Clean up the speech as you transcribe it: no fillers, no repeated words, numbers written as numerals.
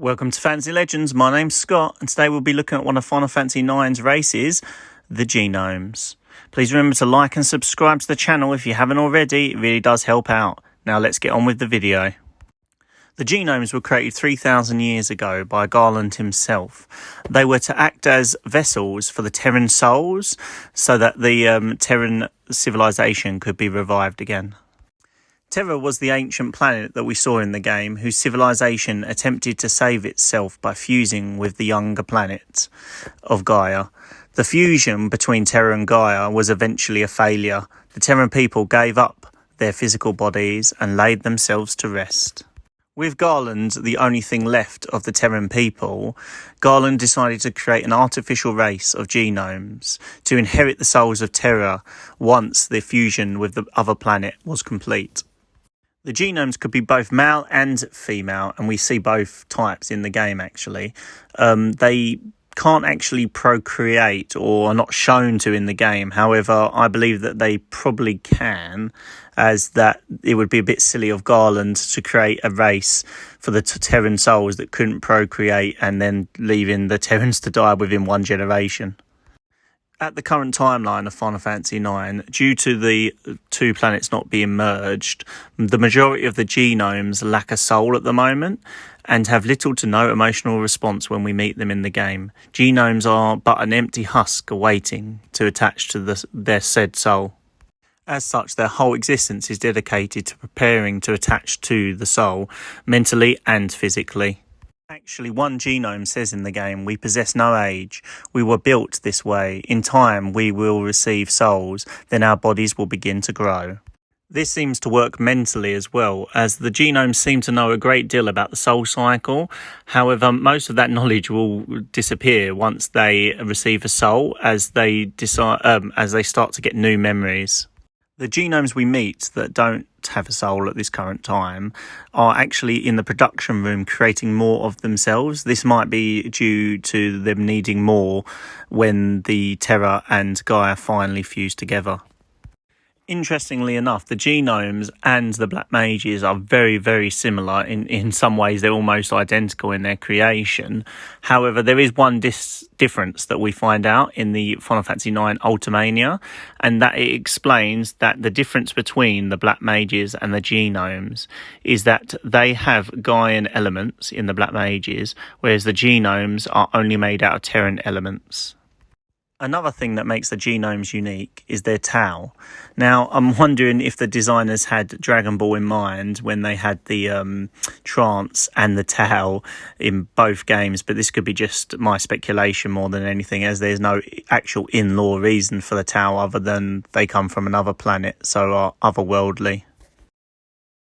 Welcome to Fantasy Legends, my name's Scott, and today we'll be looking at one of Final Fantasy IX's races, the genomes. Please remember to like and subscribe to the channel if you haven't already, it really does help out. Now let's get on with the video. The genomes were created 3,000 years ago by Garland himself. They were to act as vessels for the Terran souls, so that the Terran civilization could be revived again. Terra was the ancient planet that we saw in the game, whose civilization attempted to save itself by fusing with the younger planet of Gaia. The fusion between Terra and Gaia was eventually a failure. The Terran people gave up their physical bodies and laid themselves to rest. With Garland the only thing left of the Terran people, Garland decided to create an artificial race of genomes to inherit the souls of Terra once the fusion with the other planet was complete. The genomes could be both male and female, and we see both types in the game actually. They can't actually procreate, or are not shown to in the game. However, I believe that they probably can, as that it would be a bit silly of Garland to create a race for the Terran souls that couldn't procreate and then leaving the Terrans to die within one generation. At the current timeline of Final Fantasy IX, due to the two planets not being merged, the majority of the genomes lack a soul at the moment and have little to no emotional response when we meet them in the game. Genomes are but an empty husk awaiting to attach to their said soul. As such, their whole existence is dedicated to preparing to attach to the soul, mentally and physically. Actually, one genome says in the game, we possess no age, we were built this way, in time we will receive souls, then our bodies will begin to grow. This seems to work mentally as well, as the genomes seem to know a great deal about the soul cycle. However, most of that knowledge will disappear once they receive a soul, as they start to get new memories. The genomes we meet that don't have a soul at this current time are actually in the production room creating more of themselves. This might be due to them needing more when the Terra and Gaia finally fuse together. Interestingly enough, the genomes and the Black Mages are very, very similar. In some ways, they're almost identical in their creation. However, there is one difference that we find out in the Final Fantasy IX Ultimania, and that it explains that the difference between the Black Mages and the genomes is that they have Gaian elements in the Black Mages, whereas the genomes are only made out of Terran elements. Another thing that makes the genomes unique is their Tau. Now, I'm wondering if the designers had Dragon Ball in mind when they had the Trance and the Tau in both games, but this could be just my speculation more than anything, as there's no actual in-law reason for the Tau other than they come from another planet, so are otherworldly.